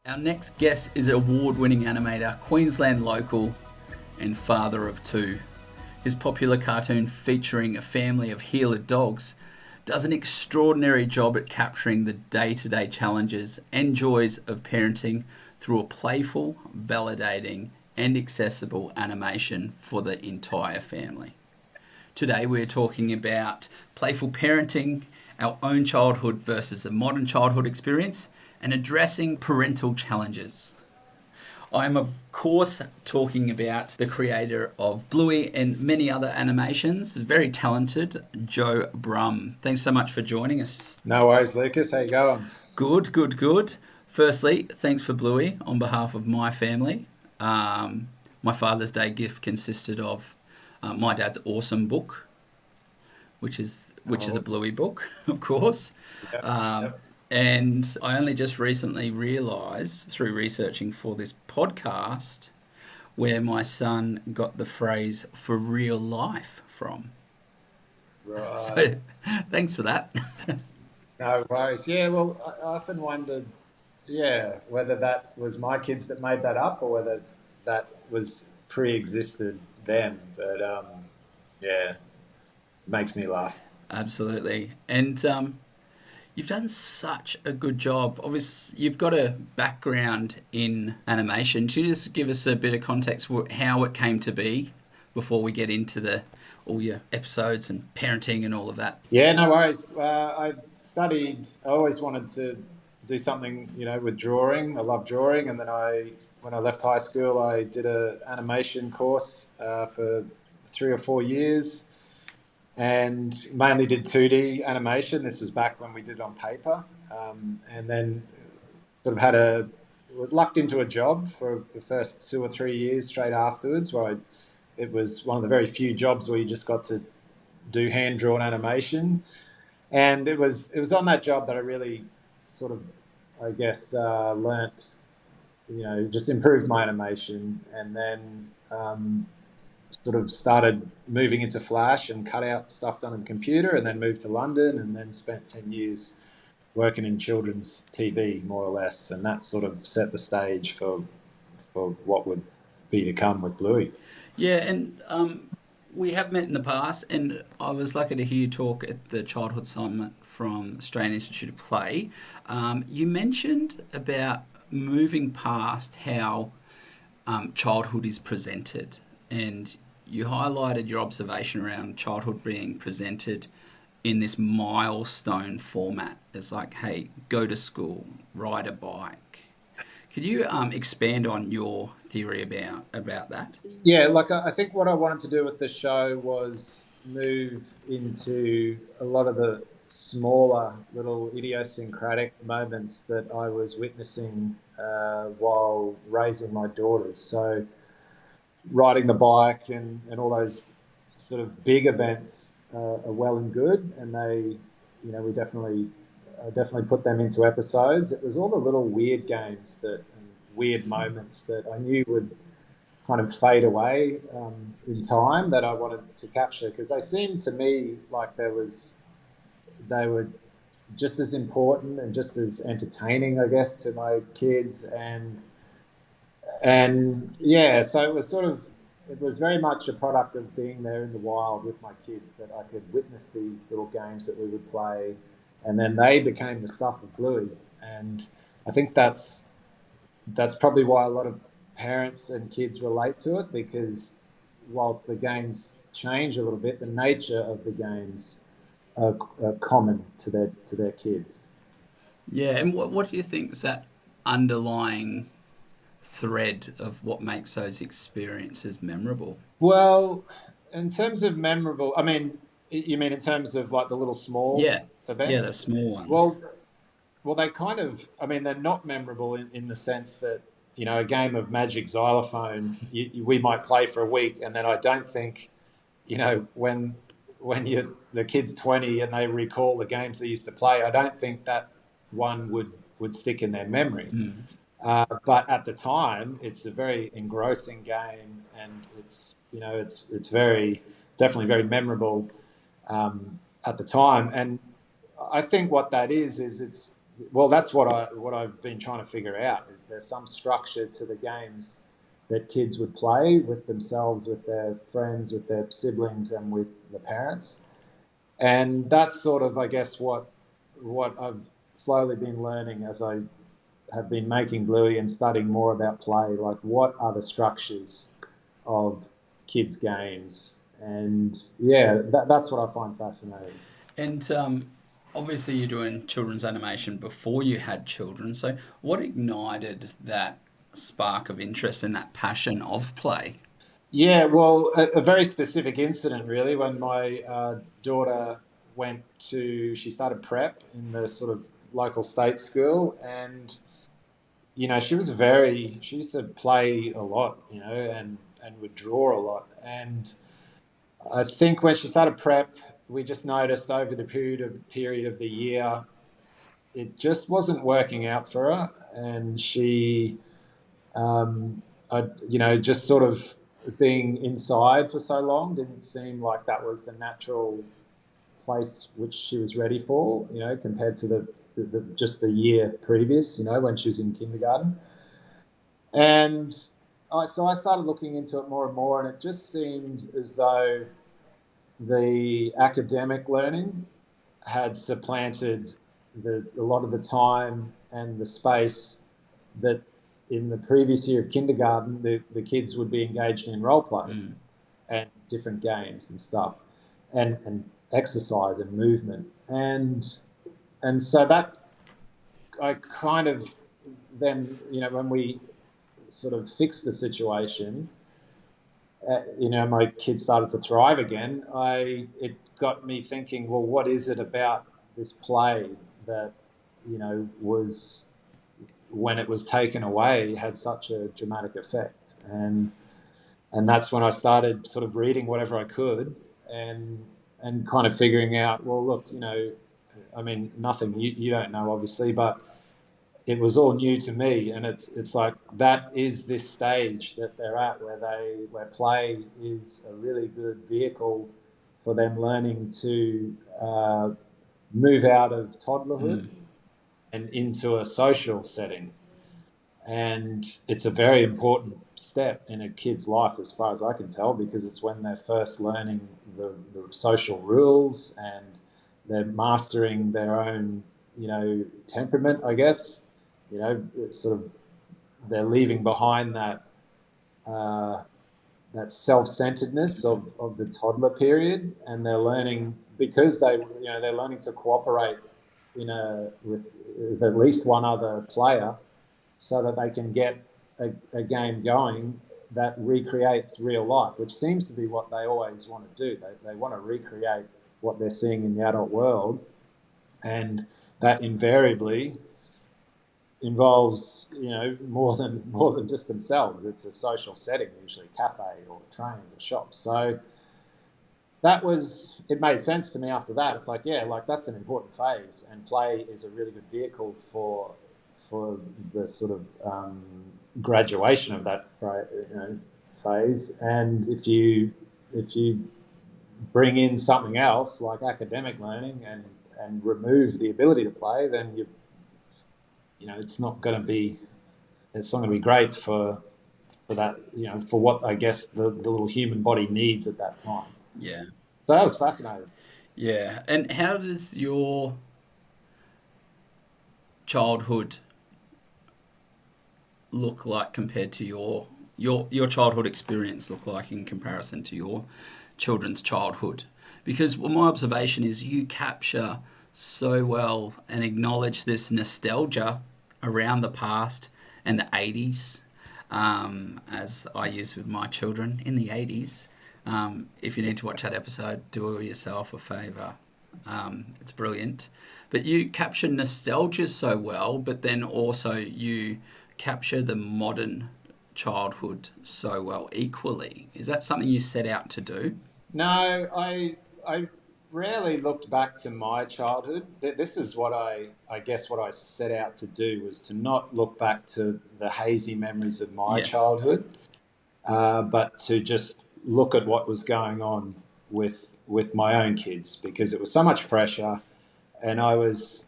Our next guest is an award-winning animator, Queensland local, and father of two. His popular cartoon featuring a family of heeler dogs does an extraordinary job at capturing the day-to-day challenges and joys of parenting through a playful, validating, and accessible animation for the entire family. Today we're talking about playful parenting, our own childhood versus a modern childhood experience, and addressing parental challenges. I'm of course talking about the creator of Bluey and many other animations, very talented Joe Brumm. Thanks so much for joining us. No worries, Lucas. How you going? Good. Firstly, thanks for Bluey on behalf of my family. My Father's Day gift consisted of my dad's awesome book, which is a Bluey book, of course. Yep, Um, yep. and I only just recently realised through researching for this podcast where my son got the phrase "for real life" from. Right. So, thanks for that. No worries. Yeah, well, I often wondered, whether that was my kids that made that up or whether that was pre-existed then. But yeah, it makes me laugh. Absolutely. And you've done such a good job. Obviously, you've got a background in animation. Can you just give us a bit of context how it came to be before we get into the all your episodes and parenting and all of that? Yeah, no worries. I've studied. I always wanted to do something, with drawing. I love drawing, and then when I left high school, I did a animation course for 3 or 4 years, and mainly did 2D animation. This was back when we did it on paper, and then sort of lucked into a job for the first 2 or 3 years straight afterwards, it was one of the very few jobs where you just got to do hand drawn animation, and it was on that job that I really sort of, I guess, learnt, just improved my animation, and then sort of started moving into Flash and cut out stuff done on the computer, and then moved to London, and then spent 10 years working in children's TV, more or less, and that sort of set the stage for what would be to come with Bluey. Yeah, and we have met in the past, and I was lucky to hear you talk at the Childhood Summit from Australian Institute of Play. You mentioned about moving past how childhood is presented, and you highlighted your observation around childhood being presented in this milestone format. It's like, hey, go to school, ride a bike. Could you expand on your theory about that? Yeah, like I think what I wanted to do with the show was move into a lot of the smaller little idiosyncratic moments that I was witnessing while raising my daughters. So riding the bike and all those sort of big events are well and good, and we definitely put them into episodes. It was all the little weird games and weird moments that I knew would kind of fade away in time that I wanted to capture, because they seemed to me like they were just as important and just as entertaining, I guess, to my kids, and yeah, so it was very much a product of being there in the wild with my kids, that I could witness these little games that we would play, and then they became the stuff of Bluey. And I think that's probably why a lot of parents and kids relate to it, because whilst the games change a little bit, the nature of the games are common to their kids. Yeah, and what do you think is that underlying thread of what makes those experiences memorable? Well, in terms of memorable, I mean, you mean in terms of like the little small Yeah, yeah, the events? small ones. Well, well, they kind of, I mean, they're not memorable in the sense that, a game of Magic Xylophone, we might play for a week, and then I don't think, when the kid's 20 and they recall the games they used to play, I don't think that one would stick in their memory. But at the time, it's a very engrossing game, and it's definitely very memorable at the time. And I think what that is well, that's what I've been trying to figure out. Is there some structure to the games that kids would play with themselves, with their friends, with their siblings, and with the parents? And that's sort of, I guess, what I've slowly been learning as I have been making Bluey and studying more about play. Like, what are the structures of kids' games? And yeah, that's what I find fascinating. And obviously, you're doing children's animation before you had children. So, what ignited that spark of interest and that passion of play? Yeah, well, a very specific incident, really, when my daughter she started prep in the sort of local state school, and she used to play a lot, and would draw a lot. And I think when she started prep, we just noticed over the period of the year, it just wasn't working out for her, and she, just sort of being inside for so long didn't seem like that was the natural place which she was ready for, compared to just the year previous, when she was in kindergarten. And so I started looking into it more and more, and it just seemed as though the academic learning had supplanted a lot of the time and the space that in the previous year of kindergarten, the kids would be engaged in role play and different games and stuff, and exercise and movement. And so that I kind of then, when we sort of fixed the situation, my kids started to thrive again. It got me thinking, well, what is it about this play that, was, when it was taken away, had such a dramatic effect? And that's when I started sort of reading whatever I could, and kind of figuring out, well, look, I mean, nothing you don't know, obviously, but it was all new to me. And it's like, that is this stage that they're at, where play is a really good vehicle for them learning to move out of toddlerhood and into a social setting. And it's a very important step in a kid's life, as far as I can tell, because it's when they're first learning the social rules, and they're mastering their own, temperament, I guess. Sort of, they're leaving behind that self-centeredness of the toddler period, and they're learning, because they're learning to cooperate with at least one other player, so that they can get a game going that recreates real life, which seems to be what they always want to do. They want to recreate what they're seeing in the adult world, and that invariably involves, more than just themselves. It's a social setting, usually a cafe or trains or shops. So it made sense to me after that. It's like, yeah, like, that's an important phase, and play is a really good vehicle for the sort of graduation of that phase. And if you bring in something else like academic learning, and remove the ability to play, then it's not going to be great for that, for what, I guess, the little human body needs at that time. Yeah. So that was fascinating. Yeah. And how does your childhood look like compared to your childhood experience look like in comparison to your children's childhood? Because my observation is you capture so well and acknowledge this nostalgia around the past and the 80s, as I use with my children in the 80s. If you need to watch that episode, do yourself a favour. It's brilliant. But you capture nostalgia so well, but then also you capture the modern childhood so well equally. Is that something you set out to do? No, I rarely looked back to my childhood. This is what I guess what I set out to do, was to not look back to the hazy memories of my Yes. childhood, but to just look at what was going on with my own kids, because it was so much fresher, and I was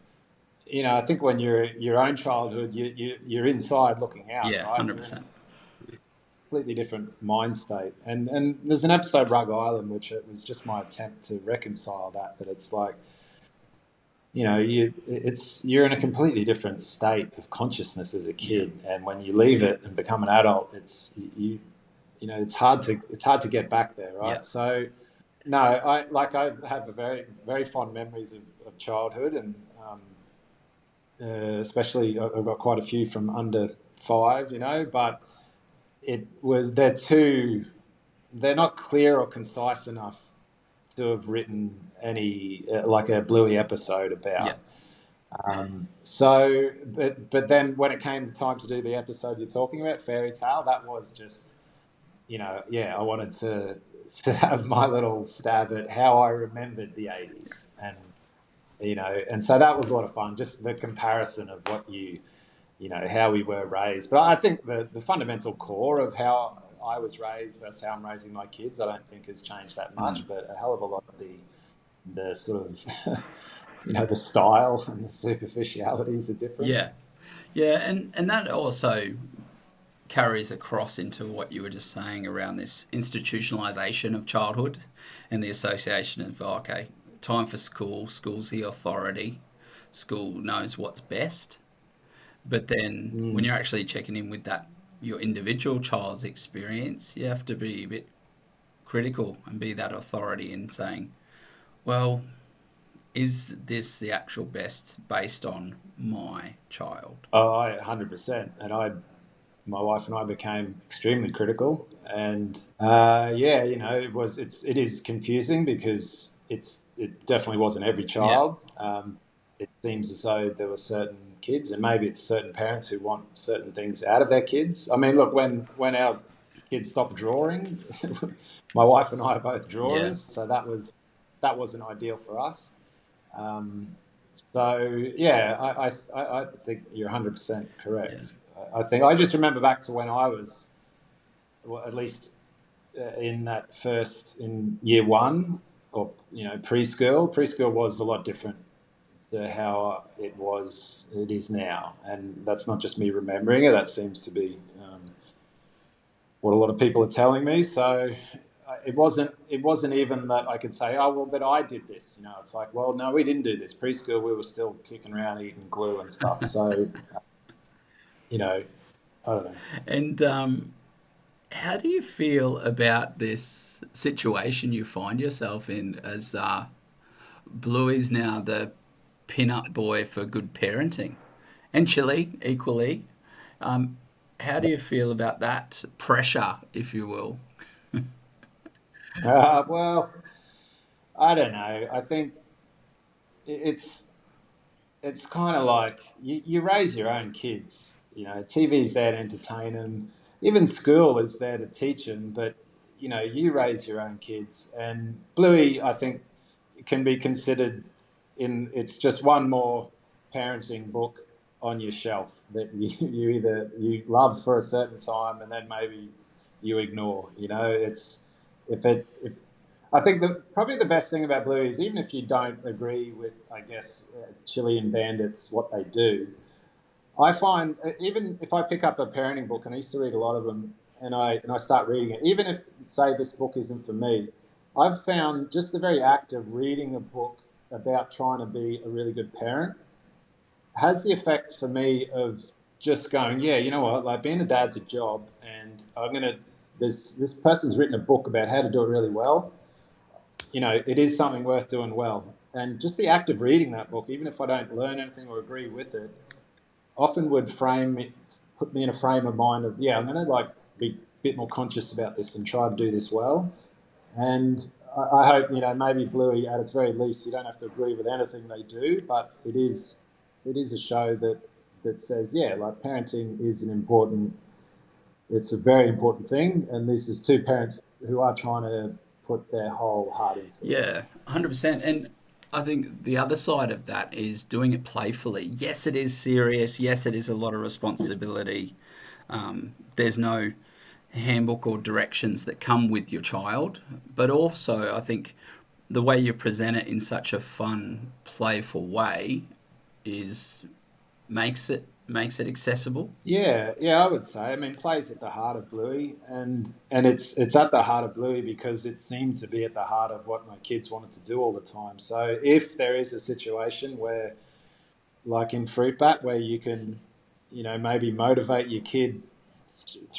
I think when you're your own childhood, you're inside looking out, Yeah, right? You're in a 100%. completely different mind state. And there's an episode, Rug Island, which it was just my attempt to reconcile that. But it's like, you're in a completely different state of consciousness as a Yeah. kid, and when you leave it and become an adult, it's hard to get back there, Yeah. right? So no, I have a very very fond memories of childhood, and especially I've got quite a few from under 5, but they're not clear or concise enough to have written any like a Bluey episode Yeah. about. But then when it came time to do the episode you're talking about, Fairy Tale, that was just, I wanted to have my little stab at how I remembered the 80s. And so that was a lot of fun, just the comparison of how we were raised. But I think the fundamental core of how I was raised versus how I'm raising my kids, I don't think has changed that much, but a hell of a lot of the sort of the style and the superficialities are different. Yeah. Yeah, and that also carries across into what you were just saying around this institutionalization of childhood and the association of, okay, time for school, school's the authority, school knows what's best. But then when you're actually checking in with that, your individual child's experience, you have to be a bit critical and be that authority in saying, well, is this the actual best based on my child? Oh, 100%. And my wife and I became extremely critical, and it is confusing because it definitely wasn't every Yeah. child. It seems as though there were certain kids, and maybe it's certain parents who want certain things out of their kids. I mean, look, when our kids stopped drawing, my wife and I are both Yeah. drawers, so that wasn't ideal for us. So yeah, I think you're 100% Yeah. correct. I think I just remember back to when I was, well, at least in year 1, or preschool. Preschool was a lot different to how it is now, and that's not just me remembering it. That seems to be what a lot of people are telling me. So it wasn't even that I could say, oh well, but I did this. It's like, well, no, we didn't do this. Preschool, we were still kicking around eating glue and stuff. So I don't know. And how do you feel about this situation you find yourself in as Bluey's now the pin-up boy for good parenting, and Chile equally? How do you feel about that pressure, if you will? Well, I don't know. I think it's it's kind of like you raise your own kids. TV's there to entertain them. Even school is there to teach them. But you raise your own kids. And Bluey, I think, can be considered it's just one more parenting book on your shelf that you love for a certain time and then maybe you ignore. It's if I think probably the best thing about Bluey is, even if you don't agree with, I guess, Chilean Bandits, what they do, I find, even if I pick up a parenting book, and I used to read a lot of them, and I start reading it, even if, say, this book isn't for me, I've found just the very act of reading a book about trying to be a really good parent has the effect for me of just going, yeah, you know what, like, being a dad's a job, and this person's written a book about how to do it really well. It is something worth doing well. And just the act of reading that book, even if I don't learn anything or agree with it, often would put me in a frame of mind of, yeah, I'm going to be a bit more conscious about this and try to do this well. And I hope, maybe Bluey, at its very least, you don't have to agree with anything they do, but it is a show that says, yeah, like, parenting is it's a very important thing. And this is two parents who are trying to put their whole heart into it. Yeah, 100%. And I think the other side of that is doing it playfully. Yes, it is serious. Yes, it is a lot of responsibility. There's no handbook or directions that come with your child. But also, I think the way you present it in such a fun, playful way is makes it accessible. Yeah, I would say. I mean, play's at the heart of Bluey, and it's at the heart of Bluey because it seemed to be at the heart of what my kids wanted to do all the time. So if there is a situation where, like in Fruit Bat, where you can, maybe motivate your kid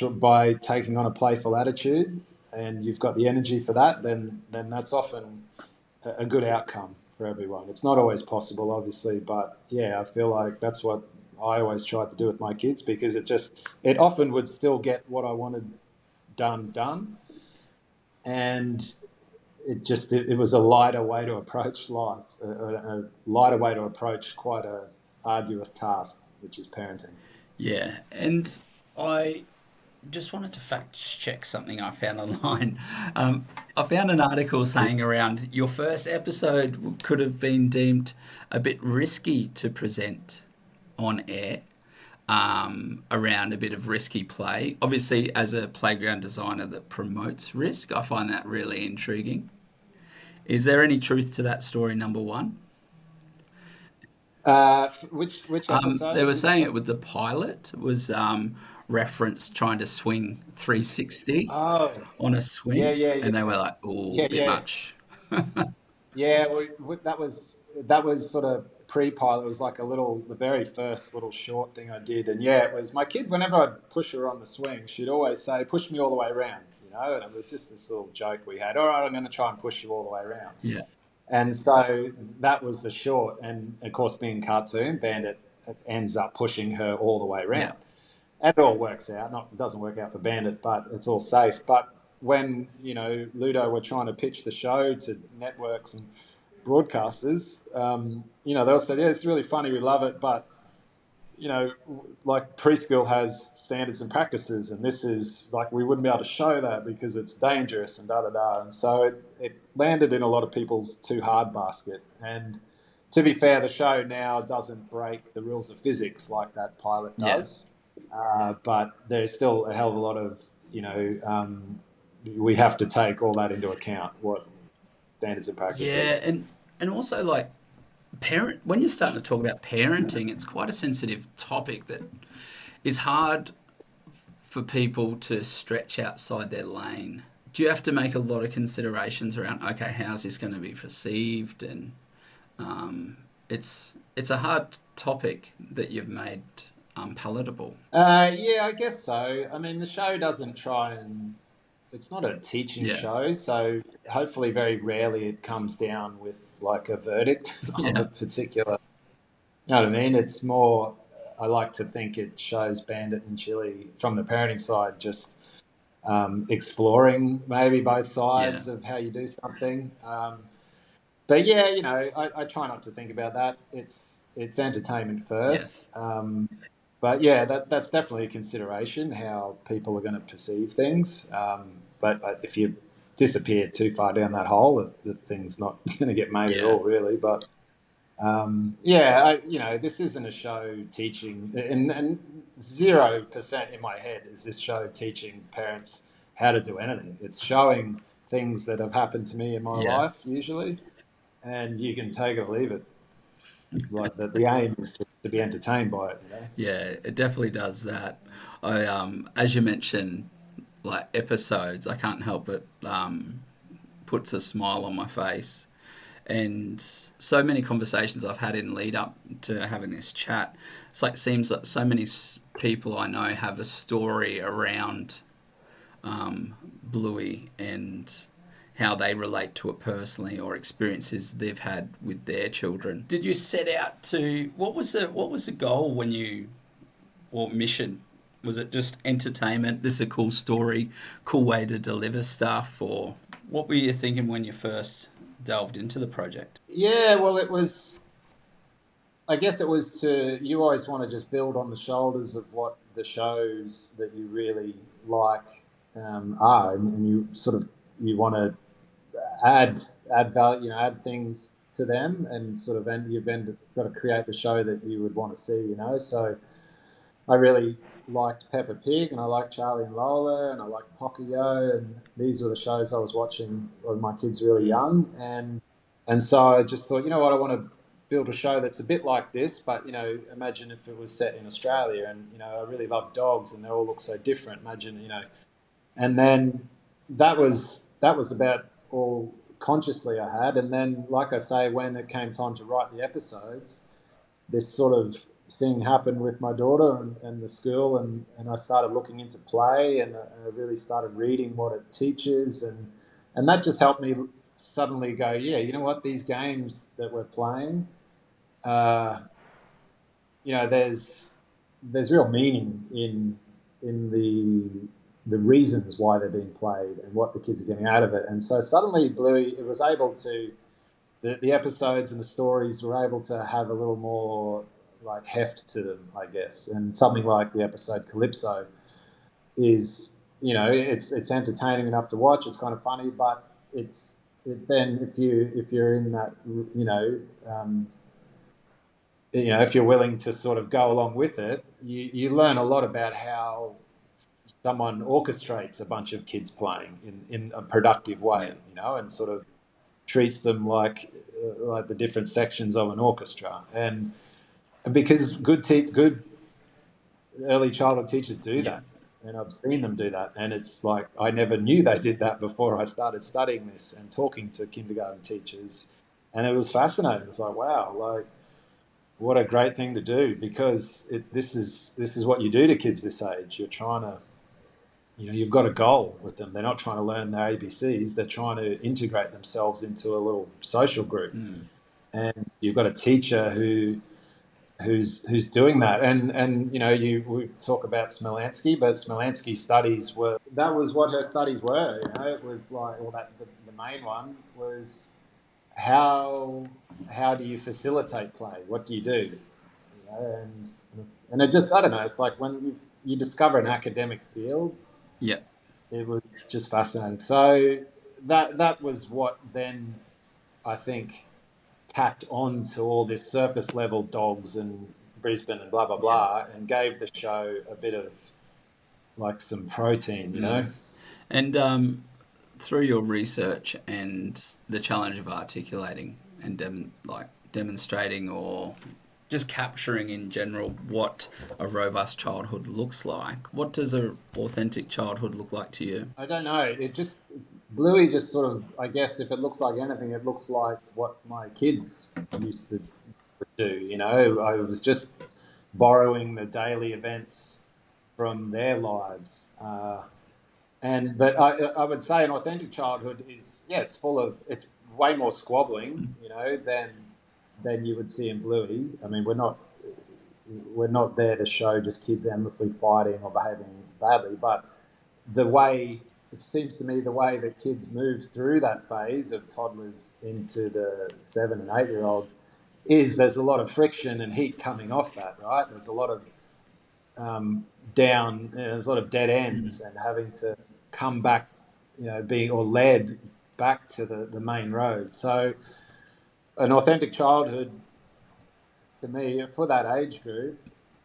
by taking on a playful attitude, and you've got the energy for that, then that's often a good outcome for everyone. It's not always possible, obviously, but yeah, I feel like that's what I always tried to do with my kids because it often would still get what I wanted done, and it was a lighter way to approach life, a lighter way to approach quite a arduous task, which is parenting. Yeah, and I just wanted to fact check something I found online. I found an article saying around your first episode could have been deemed a bit risky to present on air, around a bit of risky play. Obviously, as a playground designer that promotes risk, I find that really intriguing. Is there any truth to that story, number one? Which They episode? were Which? saying it with the pilot was referenced trying to swing 360 Oh, on a yeah, swing, yeah, and they yeah, were like, "Oh, a yeah, bit yeah. much." Yeah, that was sort of pre-pilot. It was like the very first little short thing I did, and yeah, it was my kid. Whenever I'd push her on the swing, she'd always say, "Push me all the way around," and it was just this little joke we had. All right, I'm going to try and push you all the way around. Yeah, And so that was the short, and of course, being cartoon, Bandit ends up pushing her all the way yeah, around. And it all works out. Not it doesn't work out for Bandit, but it's all safe. But when Ludo were trying to pitch the show to networks and broadcasters, they all said, "Yeah, it's really funny. We love it, but like preschool has standards and practices, and this is like we wouldn't be able to show that because it's dangerous and da da da." And so it landed in a lot of people's too hard basket. And to be fair, the show now doesn't break the rules of physics like that pilot yeah, does, but there's still a hell of a lot of we have to take all that into account. What standards and yeah, practices? and also like parent when you're starting to talk about parenting, it's quite a sensitive topic that is hard for people to stretch outside their lane. Do you have to make a lot of considerations around, okay, how's this going to be perceived? And it's a hard topic that you've made palatable. Yeah, I guess so. I mean, the show doesn't try and it's not a teaching Yeah, show, so hopefully, very rarely it comes down with like a verdict on a yeah, particular. You know what I mean? It's more. I like to think it shows Bandit and Chili from the parenting side, just exploring maybe both yeah, sides of how you do something. But yeah, I try not to think about that. It's entertainment yes, first. But yeah, that's definitely a consideration how people are going to perceive things. But if you disappear too far down that hole, the thing's not going to get made at yeah, all, really. But yeah, this isn't a show teaching, and 0% in my head is this show teaching parents how to do anything. It's showing things that have happened to me in my yeah. life usually, and you can take it or leave it. Like the aim is to be entertained by it. Yeah, it definitely does that. As you mentioned, like episodes, I can't help but puts a smile on my face. And so many conversations I've had in lead up to having this chat, it's like seems that so many people I know have a story around Bluey and how they relate to it personally or experiences they've had with their children. Did you set out to what was the goal when you or mission? Was it just entertainment? This is a cool story, cool way to deliver stuff, or what were you thinking when you first delved into the project? Yeah, well, it was. I guess it was you always want to just build on the shoulders of what the shows that you really like are, and you sort of you want to add value, add things to them, and sort of and you've got to create the show that you would want to see. So I really liked Peppa Pig, and I liked Charlie and Lola, and I liked Pocoyo, and these were the shows I was watching when my kids were really young, and so I just thought, you know what, I want to build a show that's a bit like this, but, you know, imagine if it was set in Australia and, you know, I really love dogs and they all look so different. Imagine, you know, and then that was about all consciously I had. And then, like I say, when it came time to write the episodes, this sort of thing happened with my daughter and the school, and I started looking into play, and I really started reading what it teaches, and that just helped me suddenly go, yeah, you know what, these games that we're playing, you know, there's real meaning in the reasons why they're being played and what the kids are getting out of it. And so suddenly Bluey, it was able to, the episodes and the stories were able to have a little more like heft to them, I guess. And something like the episode Calypso is, you know, it's entertaining enough to watch. It's kind of funny, but then if you're in that, if you're willing to sort of go along with it, you learn a lot about how someone orchestrates a bunch of kids playing in a productive way, you know, and sort of treats them like the different sections of an orchestra. And because good early childhood teachers do that, and I've seen them do that, and it's like I never knew they did that before I started studying this and talking to kindergarten teachers, and it was fascinating. It's like, wow, like what a great thing to do, because this is what you do to kids this age. You're trying to, you know, you've got a goal with them. They're not trying to learn their ABCs. They're trying to integrate themselves into a little social group. And you've got a teacher who's doing that. And you know, we talk about Smolansky, but Smolansky's studies that was what her studies were. You know, it was like, well, the main one was how do you facilitate play? What do you do? You know, and it just, I don't know, it's like when you discover an academic field. Yeah. It was just fascinating. So that was what then I think tapped on to all this surface level dogs and Brisbane and blah, blah, blah, and gave the show a bit of like some protein, you know? And through your research and the challenge of articulating and demonstrating or just capturing in general what a robust childhood looks like, what does an authentic childhood look like to you? I don't know. Bluey just sort of, I guess if it looks like anything, it looks like what my kids used to do. You know, I was just borrowing the daily events from their lives. But I would say an authentic childhood is, it's way more squabbling, you know, than you would see in Bluey. I mean, we're not there to show just kids endlessly fighting or behaving badly, but it seems to me the way that kids move through that phase of toddlers into the 7 and 8 year olds is there's a lot of friction and heat coming off that, right? There's a lot of there's a lot of dead ends and having to come back, you know, led back to the main road. So an authentic childhood to me for that age group,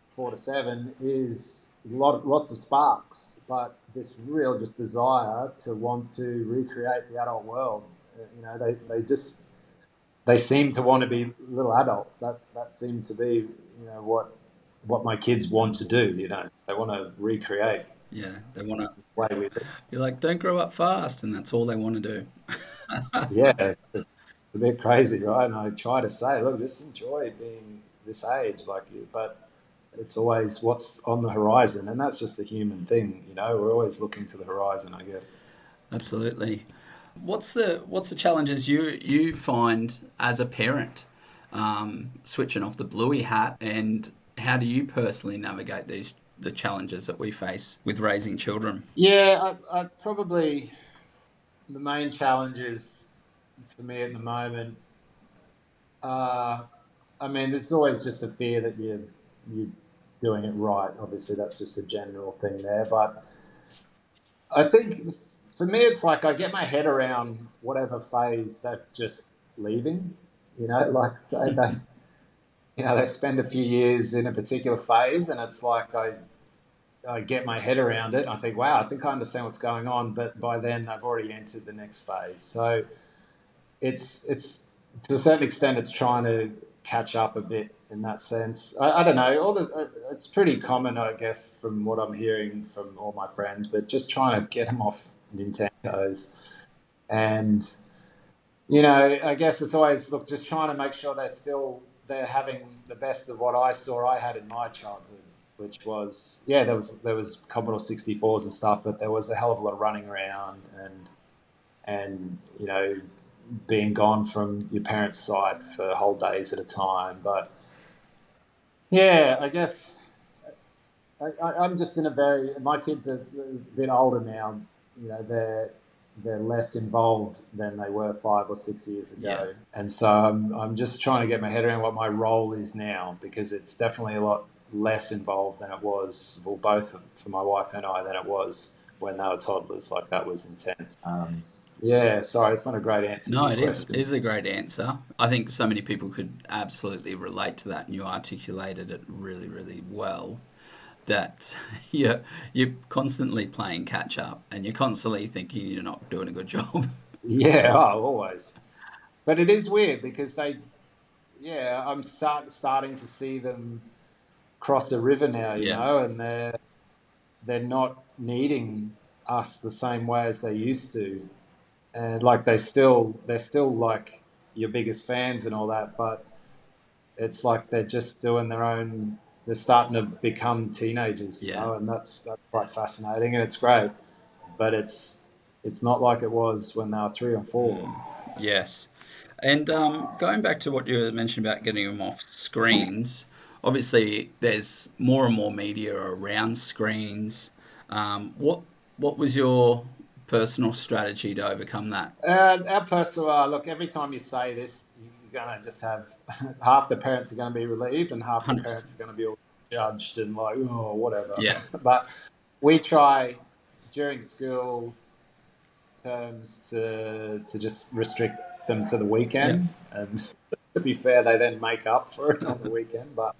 4 to 7, is lots of sparks, but this real just desire to want to recreate the adult world. You know, they seem to want to be little adults. That seemed to be, you know, what my kids want to do. You know, they want to recreate. Yeah, they want to. Way we live. You're like, don't grow up fast, and that's all they want to do. Yeah, it's a bit crazy, right? And I try to say, look, just enjoy being this age, but it's always what's on the horizon, and that's just the human thing, you know. We're always looking to the horizon, I guess. Absolutely. What's the challenges you find as a parent, switching off the Bluey hat, and how do you personally navigate the challenges that we face with raising children? Yeah, I probably the main challenges for me at the moment. I mean, there's always just the fear that you're doing it right. Obviously, that's just a general thing there. But I think for me, it's like I get my head around whatever phase they're just leaving. You know, like say they spend a few years in a particular phase, and it's like I get my head around it. I think, wow, I think I understand what's going on. But by then, they've already entered the next phase. So it's to a certain extent, it's trying to catch up a bit in that sense. I don't know. It's pretty common, I guess, from what I'm hearing from all my friends, but just trying to get them off Nintendos. And, I guess it's always, look, just trying to make sure they're having the best of what I saw I had in my childhood, which was, yeah, there was Commodore 64s and stuff, but there was a hell of a lot of running around and being gone from your parents' sight for whole days at a time. But yeah, I guess I'm just my kids are a bit older now. They're less involved than they were 5 or 6 years ago, Yeah. and so I'm just trying to get my head around what my role is now, because it's definitely a lot less involved than it was, well, both for my wife and I, than it was when they were toddlers. Like, that was intense. Yeah, sorry, it's not a great answer to No, your it question. is a great answer. I think so many people could absolutely relate to that, and you articulated it really, really well. That you're constantly playing catch up, and you're constantly thinking you're not doing a good job. Yeah, oh, always. But it is weird because I'm starting to see them cross a river now, Yeah, and they're not needing us the same way as they used to, and like they're still like your biggest fans and all that, but it's like they're just doing their own. They're starting to become teenagers, yeah. and that's quite fascinating, and it's great. But it's not like it was when they were 3 or 4. Yes. And going back to what you mentioned about getting them off screens, obviously there's more and more media around screens. What was your personal strategy to overcome that? Our personal, look, every time you say this, you're going to just have half the parents are going to be relieved and half the 100%. parents are going to be all judged and like, oh, whatever. Yeah, But we try during school terms to just restrict them to the yeah, weekend. And to be fair, they then make up for it on the weekend. But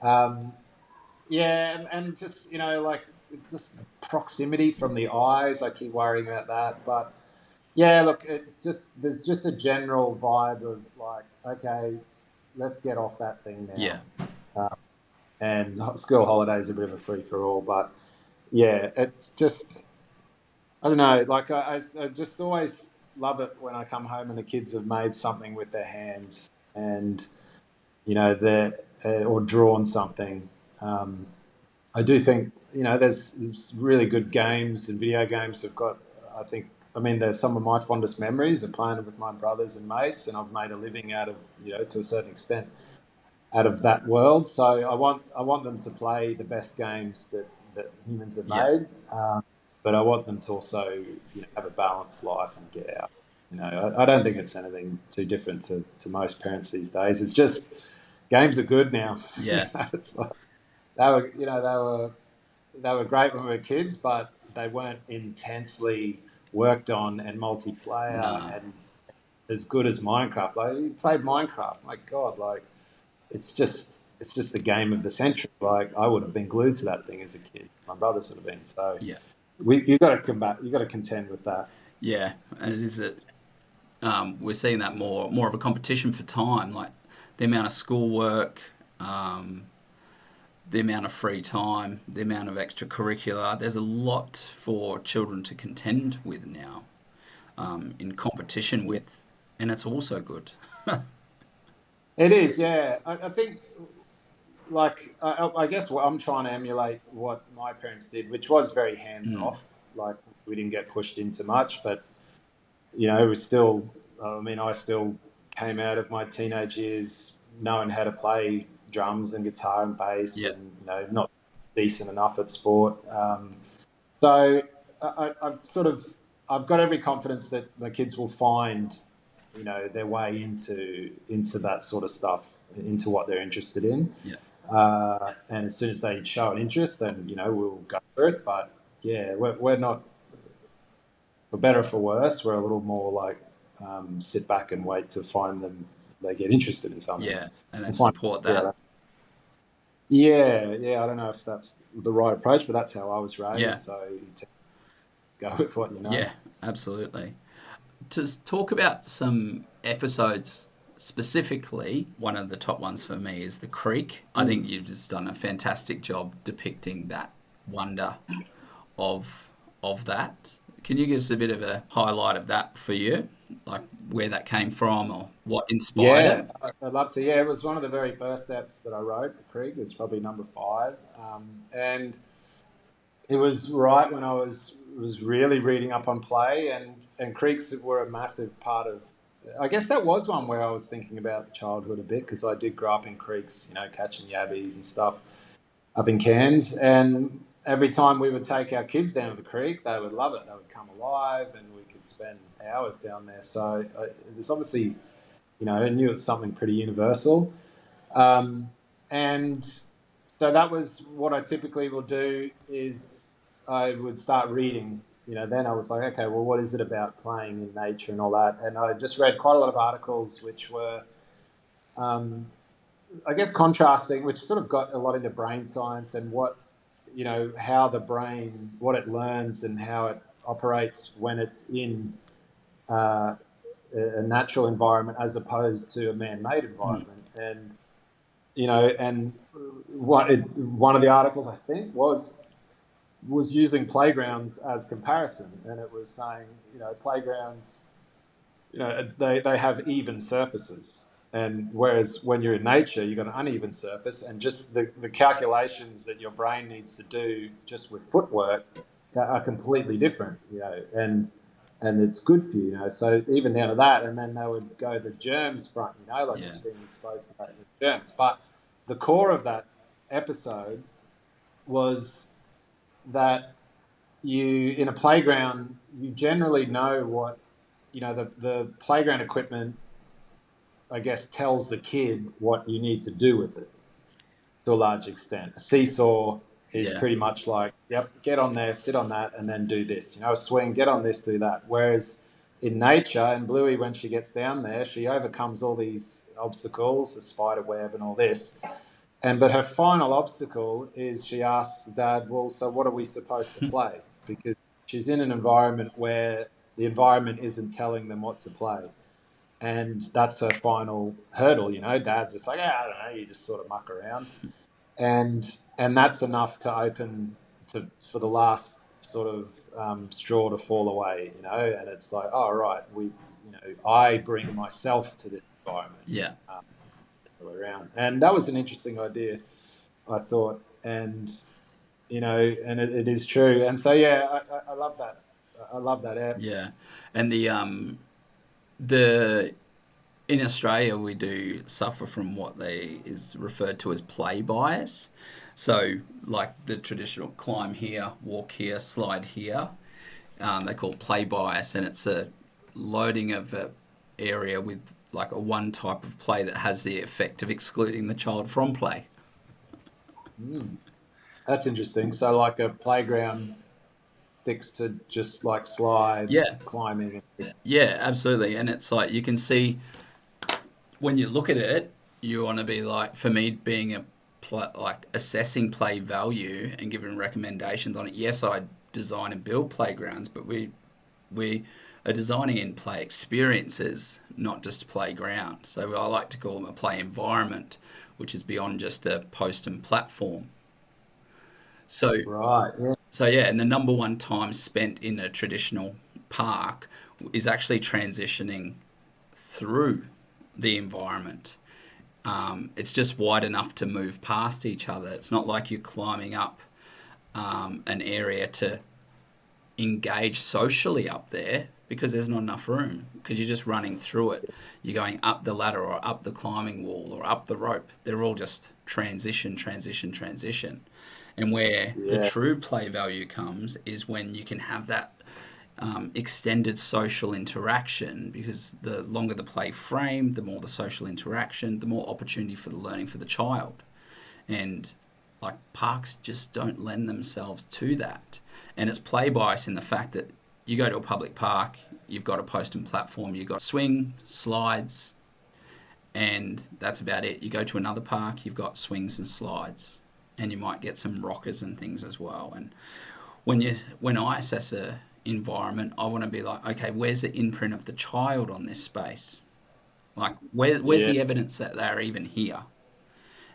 um, yeah, and just, like, it's just proximity from the eyes. I keep worrying about that. But yeah, look, there's just a general vibe of like, okay, let's get off that thing yeah, now. Uh, and school holidays are a bit of a free for all, but yeah, it's just, I don't know. Like, I just always love it when I come home and the kids have made something with their hands, and they're or drawn something. Um, I do think there's really good games, and video games have got. I mean, there's some of my fondest memories of playing with my brothers and mates, and I've made a living out of, to a certain extent, out of that world. So I want them to play the best games that humans have yeah, made, but I want them to also, have a balanced life and get out. I don't think it's anything too different to most parents these days. It's just games are good now. yeah. It's like they were, they were great when we were kids, but they weren't intensely worked on and multiplayer No. and as good as Minecraft. Like, you played Minecraft, my God, like it's just the game of the century. Like, I would have been glued to that thing as a kid. My brothers would have been. So Yeah, you got to combat. You got to contend with that. yeah. And it is a we're seeing that more of a competition for time, like the amount of schoolwork, um, the amount of free time, the amount of extracurricular. There's a lot for children to contend with now, in competition with, and it's also good. It is, yeah. I think, like, I guess what I'm trying to emulate what my parents did, which was very hands Mm. off. Like, we didn't get pushed into much, but it was still. I mean, I still came out of my teenage years knowing how to play drums and guitar and bass, Yeah, and not decent enough at sport. So I've I've got every confidence that my kids will find, their way into that sort of stuff, into what they're interested in. yeah, And as soon as they show an interest, then we'll go for it. But yeah, we're not, for better or for worse. We're a little more like, sit back and wait to find them. They get interested in something yeah, and then and find. support Yeah, that. yeah. I don't know if that's the right approach, but that's how I was Yeah, raised. So you tend to go with what you know. yeah, absolutely. To talk about some episodes specifically, one of the top ones for me is the creek. I think you've just done a fantastic job depicting that wonder of that. Can you give us a bit of a highlight of that for you, like where that came from or what inspired it? Yeah, I'd love to. Yeah, it was one of the very first steps that I wrote. The Krieg is probably number 5, and it was right when I was really reading up on play, and creeks were a massive part of. I guess that was one where I was thinking about childhood a bit because I did grow up in creeks, catching yabbies and stuff up in Cairns, and every time we would take our kids down to the creek, they would love it. They would come alive, and we could spend hours down there. So there's obviously, I knew it was something pretty universal. And so that was what I typically will do is I would start reading. Then I was like, okay, well, what is it about playing in nature and all that? And I just read quite a lot of articles which were, I guess, contrasting, which sort of got a lot into brain science and what, how the brain, what it learns and how it operates when it's in a natural environment as opposed to a man-made environment. And and one of the articles I think was using playgrounds as comparison, and it was saying playgrounds, they have even surfaces, and whereas when you're in nature you've got an uneven surface, and just the calculations that your brain needs to do just with footwork are completely different, and it's good for you, so even down to that. And then they would go the germs front, just being exposed to that germs. But the core of that episode was that in a playground, you generally know what, the playground equipment, I guess, tells the kid what you need to do with it to a large extent. A seesaw is pretty much like, yep, get on there, sit on that, and then do this. A swing, get on this, do that. Whereas in nature, and Bluey, when she gets down there, she overcomes all these obstacles, the spider web and all this. But her final obstacle is she asks Dad, well, so what are we supposed to play? Because she's in an environment where the environment isn't telling them what to play. And that's her final hurdle, Dad's just like, I don't know, you just sort of muck around. And that's enough to open for the last sort of straw to fall away, and it's like, oh, right, I bring myself to this environment. Yeah. Around. And that was an interesting idea, I thought. And, and it is true. And so, yeah, I love that. I love that app. Yeah. And the in Australia, we do suffer from what is referred to as play bias. So, like the traditional climb here, walk here, slide here, they call it play bias, and it's a loading of an area with like a one type of play that has the effect of excluding the child from play. That's interesting. So, like a playground sticks to just like slide, climbing. Yeah, absolutely. And it's like you can see when you look at it, you want to be like, for me, being like assessing play value and giving recommendations on it. Yes, I design and build playgrounds, but we are designing in play experiences, not just a playground. So I like to call them a play environment, which is beyond just a post and platform. So right, yeah. So yeah, and the number one time spent in a traditional park is actually transitioning through the environment. It's just wide enough to move past each other. It's not like you're climbing up an area to engage socially up there, because there's not enough room, because you're just running through it. You're going up the ladder or up the climbing wall or up the rope. They're all just transition. And where the true play value comes is when you can have that extended social interaction, because the longer the play frame, the more the social interaction, the more opportunity for the learning for the child. And like parks just don't lend themselves to that. And it's play bias in the fact that you go to a public park, you've got a post and platform, you've got swing, slides, and that's about it. You go to another park, you've got swings and slides, and you might get some rockers and things as well. And when I assess a environment, I want to be like, okay, where's the imprint of the child on this space? Like, where's Yeah. the evidence that they're even here?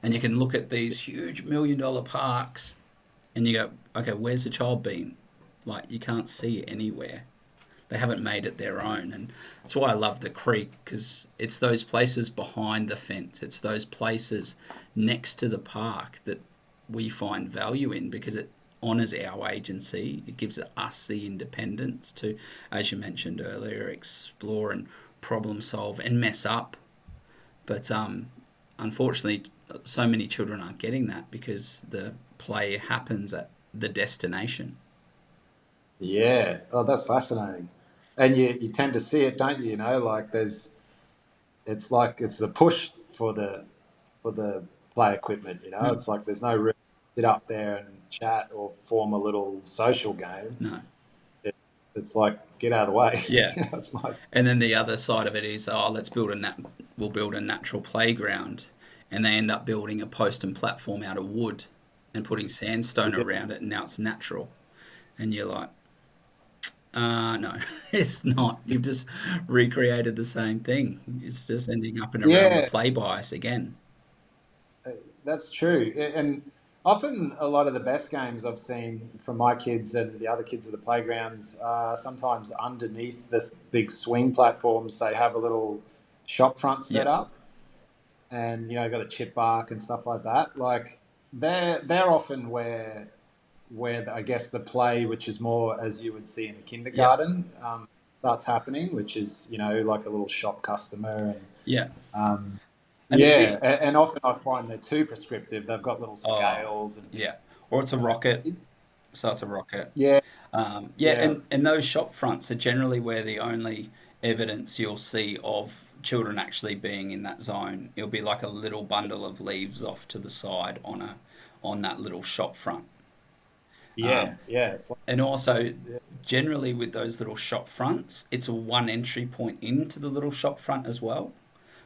And you can look at these huge $1 million parks and you go, okay, where's the child been? Like, you can't see it anywhere. They haven't made it their own. And that's why I love the creek, because it's those places behind the fence, it's those places next to the park that we find value in, because it honours our agency. It gives us the independence to, as you mentioned earlier, explore and problem solve and mess up. But unfortunately, so many children aren't getting that because the play happens at the destination. Yeah. Oh, that's fascinating. And you tend to see it, don't you? You know, like it's like it's a push for the play equipment. You know, Mm. it's like there's no room to sit up there and chat or form a little social game. No. It, it's like get out of the way. Yeah. You know, it's my And then the other side of it is, oh, we'll build a natural playground, and they end up building a post and platform out of wood and putting sandstone yeah, around it, and now it's natural. And you're like, no, it's not. You've just recreated the same thing. It's just ending up in a realm of yeah. play bias again. That's true. And often, a lot of the best games I've seen from my kids and the other kids at the playgrounds, sometimes underneath the big swing platforms, they have a little shop front set Yep. up, and got a chip bark and stuff like that. Like they're often where I guess the play, which is more as you would see in a Yep. kindergarten, starts happening, which is like a little shop customer and. Yeah. Um, And you yeah, see, and often I find they're too prescriptive. They've got little oh, scales and yeah. Or it's a rocket. So it's a rocket. yeah, Yeah, yeah, and those shop fronts are generally where the only evidence you'll see of children actually being in that zone. It'll be like a little bundle of leaves off to the side on that little shop front. yeah, Um, yeah. It's like and also, yeah. generally with those little shop fronts, it's a one entry point into the little shop front as well.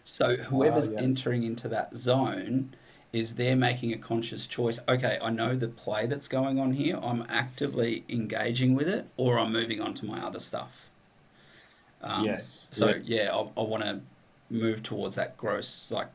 So whoever's Yeah, entering into that zone is they're making a conscious choice. Okay, I know the play that's going on here. I'm actively engaging with it, or I'm moving on to my other stuff. yes, yeah, So yeah, I want to move towards that gross, like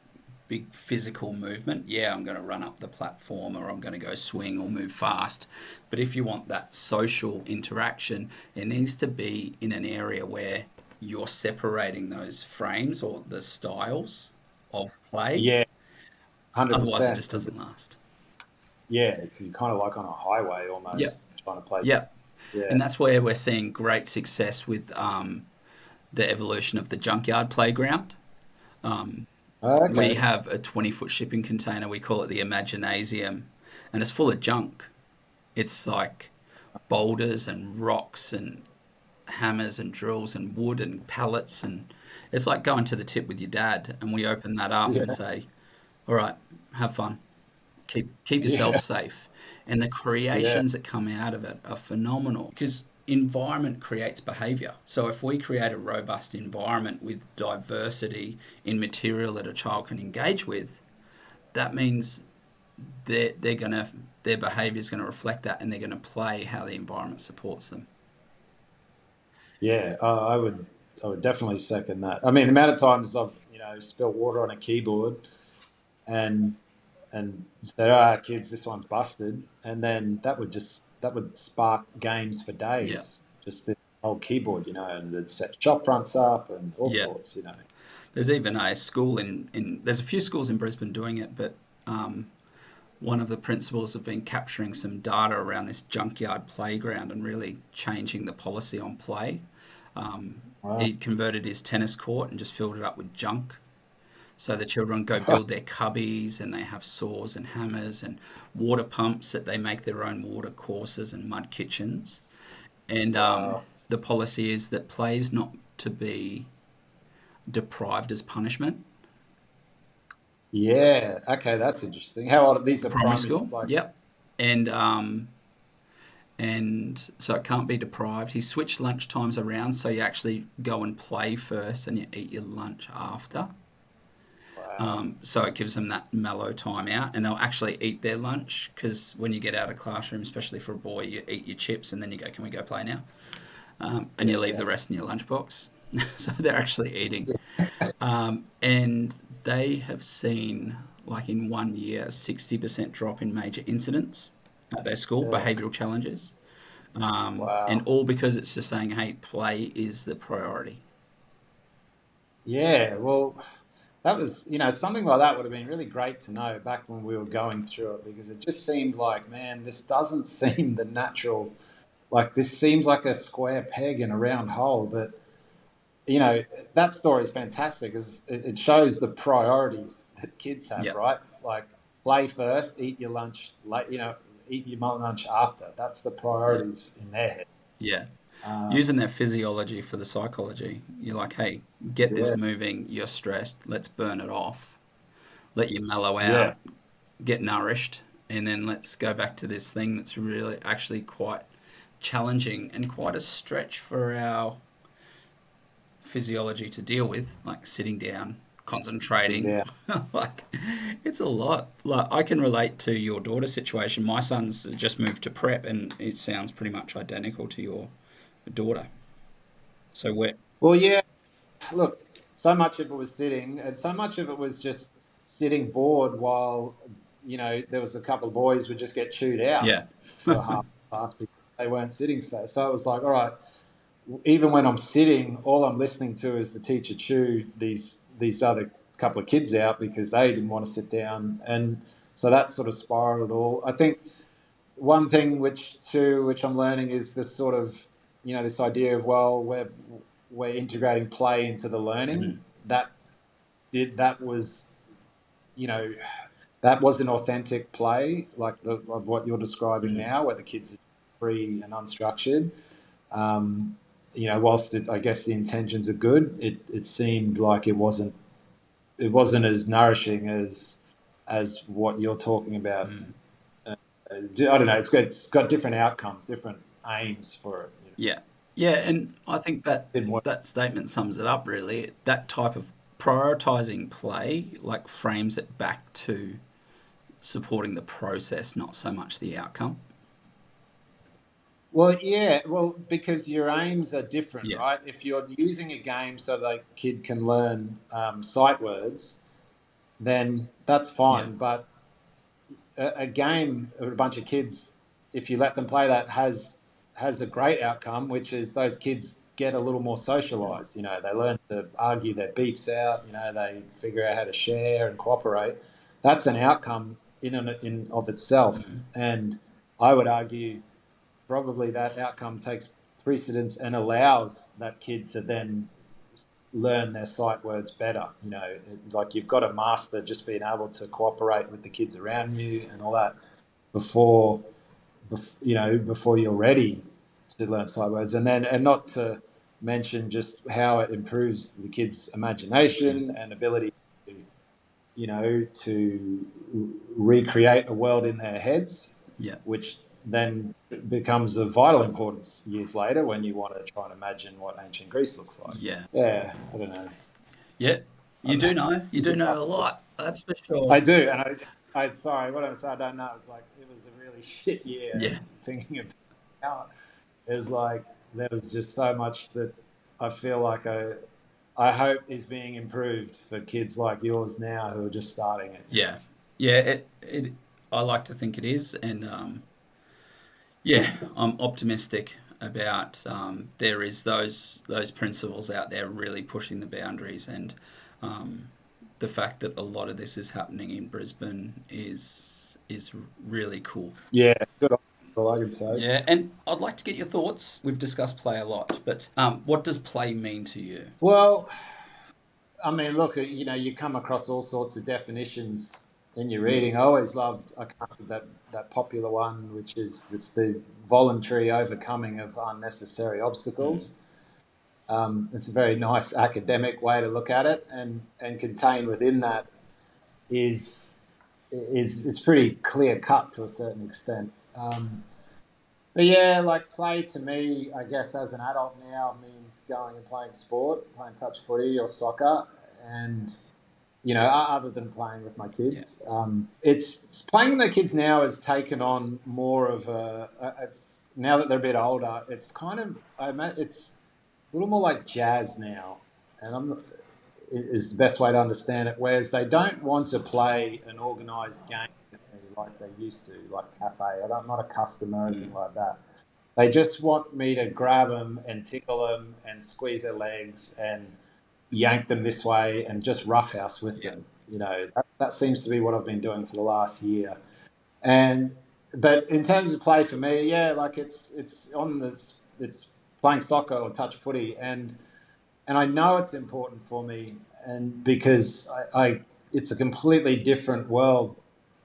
big physical movement. Yeah, I'm going to run up the platform, or I'm going to go swing or move fast. But if you want that social interaction, it needs to be in an area where you're separating those frames or the styles of play. yeah, hundred Otherwise, it percent. just doesn't last. Yeah, it's kind of like on a highway Yep. almost trying to play. Yep. Yeah. And that's where we're seeing great success with the evolution of the junkyard playground. Um, Oh, we okay. have a 20-foot shipping container. We call it the Imaginasium, and it's full of junk. It's like boulders and rocks and hammers and drills and wood and pallets, and it's like going to the tip with your dad. And we open that up and Yeah, say, "All right, have fun. Keep yourself yeah, safe." And the yeah, creations that come out of it are phenomenal, because environment creates behavior. So if we create a robust environment with diversity in material that a child can engage with, that means they're gonna their behavior is going to reflect that, and they're going to play how the environment supports them. yeah. I would definitely second that. I mean, the amount of times I've spilled water on a keyboard and said, "Ah, kids, this one's busted," and then that would spark games for Yeah, days. Just the old keyboard, and it'd set shop fronts up and all yeah. sorts. There's even a school in there's a few schools in Brisbane doing it, but one of the principals have been capturing some data around this junkyard playground and really changing the policy on play. Wow. He converted his tennis court and just filled it up with junk. So the children go build their cubbies, and they have saws and hammers and water pumps that they make their own water courses and mud kitchens. And Wow. the policy is that play is not to be deprived as punishment. Yeah. Okay, that's interesting. How old? These are Primary primary, school, like. yep. And so it can't be deprived. He switched lunch times around, so you actually go and play first and you eat your lunch after. Wow. So it gives them that mellow time out, and they'll actually eat their lunch, because when you get out of classroom, especially for a boy, you eat your chips and then you go, "Can we go play now?" And Yeah. you leave Yeah. the rest in your lunchbox. So they're actually eating. And they have seen, like in 1 year, a 60% drop in major incidents at their school, Yeah. behavioural challenges. And Wow. all because it's just saying, hey, play is the priority. Yeah. Well, that was, something like that would have been really great to know back when we were going through it, because it just seemed like, man, this doesn't seem the natural. Like, this seems like a square peg in a round hole. But, you know, that story is fantastic because it shows the priorities that kids have, Yeah, right? Like, play first, eat your lunch late, eat your lunch after. That's the yeah, priorities in their head. yeah. Um, Using their physiology for the psychology. You're like, hey, get this yeah. moving. You're stressed. Let's burn it off. Let you mellow Yeah. out. Get nourished. And then let's go back to this thing that's really actually quite challenging and quite a stretch for our physiology to deal with, like sitting down, concentrating. Yeah. Like, it's a lot. Like, I can relate to your daughter's situation. My son's just moved to prep, and it sounds pretty much identical to your daughter. So we're Well, yeah. Look, so much of it was sitting, and so much of it was just sitting bored while, there was a couple of boys would just get chewed out yeah, for half the class because they weren't sitting. So it was like, all right, even when I'm sitting, all I'm listening to is the teacher chew these other couple of kids out because they didn't want to sit down, and so that sort of spiraled all. I think one thing which I'm learning is this sort of, this idea of, well, we're integrating play into the learning. That was, you know that was an authentic play, like of what you're describing now, where the kids are free and unstructured. Whilst I guess the intentions are good, it seemed like it wasn't as nourishing as what you're talking about. I don't know. It's got different outcomes, different aims for it. yeah, yeah. And I think that Didn't work. that statement sums it up really. That type of prioritizing play, like, frames it back to supporting the process, not so much the outcome. Well, yeah. Well, because your aims are different, Yeah, right? If you're using a game so the kid can learn sight words, then that's yeah, fine. But a game of a bunch of kids, if you let them play that, has a great outcome, which is those kids get a little more socialized. They learn to argue their beefs out. They figure out how to share and cooperate. That's an outcome in of itself, and I would argue probably that outcome takes precedence and allows that kid to then learn their sight words better. Like, you've got to master just being able to cooperate with the kids around you and all that before, before you're ready to learn sight words. And not to mention just how it improves the kids' imagination and ability to, to recreate a world in their heads, yeah, which then becomes of vital importance years later when you want to try and imagine what ancient Greece looks like. yeah, Yeah, I don't know. yeah. You I'm, do know. You this do is know tough. a lot. That's for sure. I do, and I sorry, what I'm saying, I don't know. It's like it was a really shit year. Yeah, Thinking about how it was like there was just so much that I feel like I hope is being improved for kids like yours now who are just starting it. yeah, yeah. It. I like to think it is, and yeah, I'm optimistic about there is those principles out there really pushing the boundaries, and um, the fact that a lot of this is happening in Brisbane is really cool. Yeah, good. All I can say. Yeah, and I'd like to get your thoughts. We've discussed play a lot, but what does play mean to you? Well, I mean, look, you come across all sorts of definitions in your reading. I can't think that popular one, which is it's the voluntary overcoming of unnecessary obstacles. It's a very nice academic way to look at it, and contained within that is it's pretty clear cut to a certain extent. But yeah, like, play to me, I guess as an adult now means going and playing sport, playing touch footy or soccer, and other than playing with my Yeah, kids, it's playing with their kids now has taken on more of it's now that they're a bit older. It's kind of it's a little more like jazz now, and is the best way to understand it. Whereas they don't want to play an organised game with me like they used to, like cafe. I'm not a customer or anything like that. They just want me to grab them and tickle them and squeeze their legs and yank them this way and just roughhouse with Yeah. them. That seems to be what I've been doing for the last year. And but in terms of play for me, yeah, like it's playing soccer or touch footy, and I know it's important for me, and because I it's a completely different world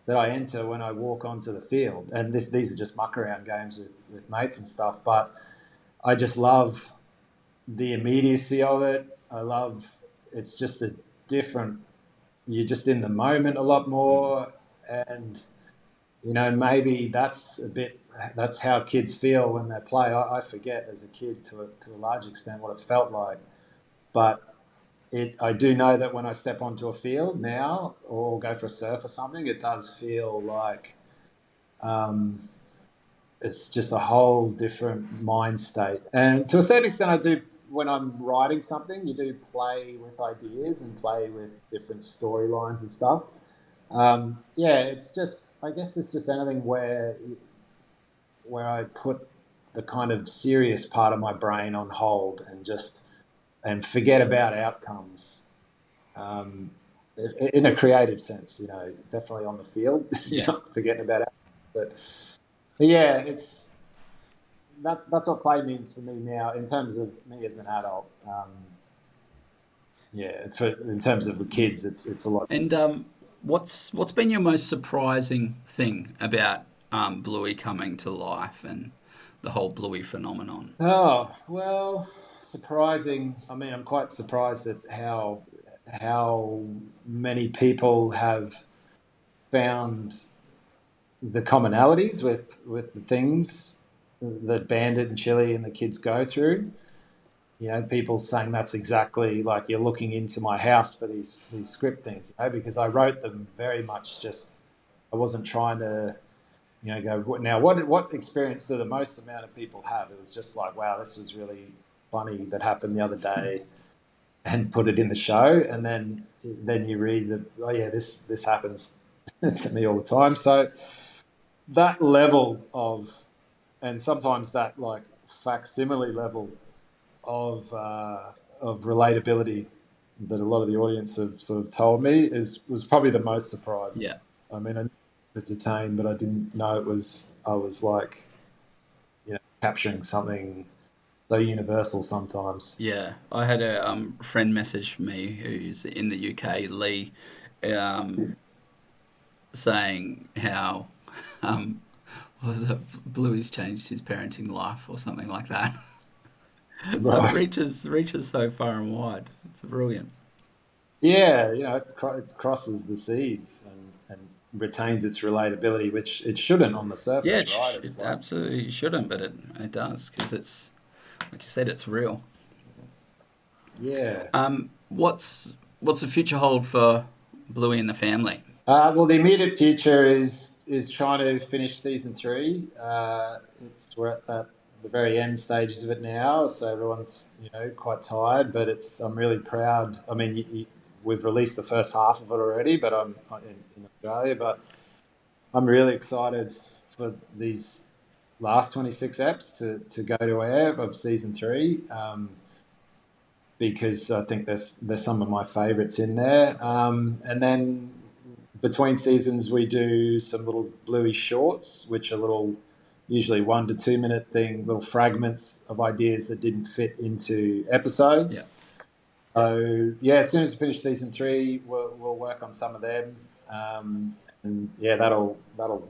that I enter when I walk onto the field, and these are just muck around games with mates and stuff, but I just love the immediacy of it. I love it's just a different. You're just in the moment a lot more, and maybe that's how kids feel when they play. I forget as a kid to a large extent what it felt like, but I do know that when I step onto a field now or go for a surf or something, it does feel like um, it's just a whole different mind state. And to a certain extent, I do when I'm writing something. You do play with ideas and play with different storylines and stuff. Yeah, it's just I guess it's just anything where I put the kind of serious part of my brain on hold and forget about outcomes. Um, in a creative sense, definitely on the field, you're Yeah. not forgetting about it. But yeah, that's what play means for me now in terms of me as an adult. Yeah, in terms of the kids, it's a lot. And what's been your most surprising thing about Bluey coming to life and the whole Bluey phenomenon? Oh well, surprising. I mean, I'm quite surprised at how many people have found the commonalities with the things that Bandit and Chili and the kids go through. People saying that's exactly like you're looking into my house for these script things, because I wrote them very much just I wasn't trying to go now what experience do the most amount of people have. It was just like, wow, this was really funny that happened the other day, and put it in the show, and then you read that, oh yeah, this happens to me all the time. So that level and sometimes that like facsimile level of relatability that a lot of the audience have sort of told me was probably the most surprising. Yeah. I mean, I knew it was entertained, but I didn't know I was like, capturing something so universal sometimes. Yeah, I had a friend message me who's in the UK, Lee, um, saying how um, what was it, Bluey's changed his parenting life or something like that. So it Right. reaches so far and wide. It's brilliant. Yeah, it crosses the seas and retains its relatability, which it shouldn't on the Yeah, surface, right? it It's like, absolutely shouldn't, but it does because it's like you said, it's real. yeah. What's the future hold for Bluey and the family? Well, the immediate future is trying to finish season three. We're at the very end stages of it now, so everyone's quite tired. But I'm really proud. I mean, we've released the first half of it already, but I'm in Australia. But I'm really excited for these last 26 eps to go to air of season three. Because I think there's some of my favourites in there. And then between seasons, we do some little Bluey shorts, which are usually 1 to 2 minute thing, little fragments of ideas that didn't fit into Yeah. episodes. So yeah, as soon as we finish season three, we'll work on some of them, and yeah, that'll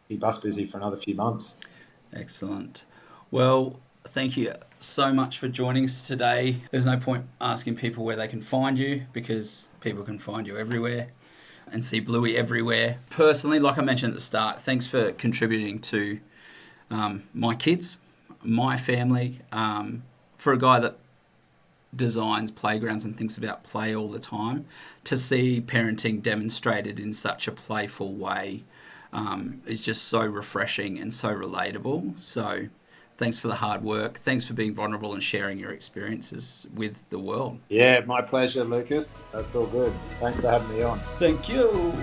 keep us busy for another few months. Excellent. Well, thank you so much for joining us today. There's no point asking people where they can find you because people can find you everywhere and see Bluey everywhere. Personally, like I mentioned at the start, thanks for contributing to my kids, my family. For a guy that designs playgrounds and thinks about play all the time, to see parenting demonstrated in such a playful way is just so refreshing and so relatable. So Thanks for the hard work. Thanks for being vulnerable and sharing your experiences with the world. Yeah, my pleasure, Lucas. That's all good. Thanks for having me on. Thank you.